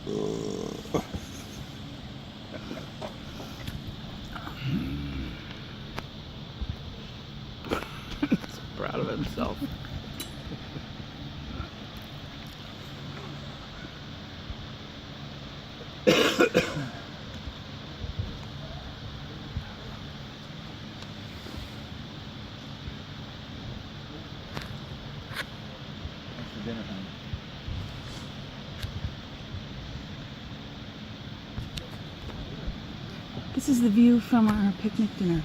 He's proud of himself. Thanks for dinner, honey. This is the view from our picnic dinner.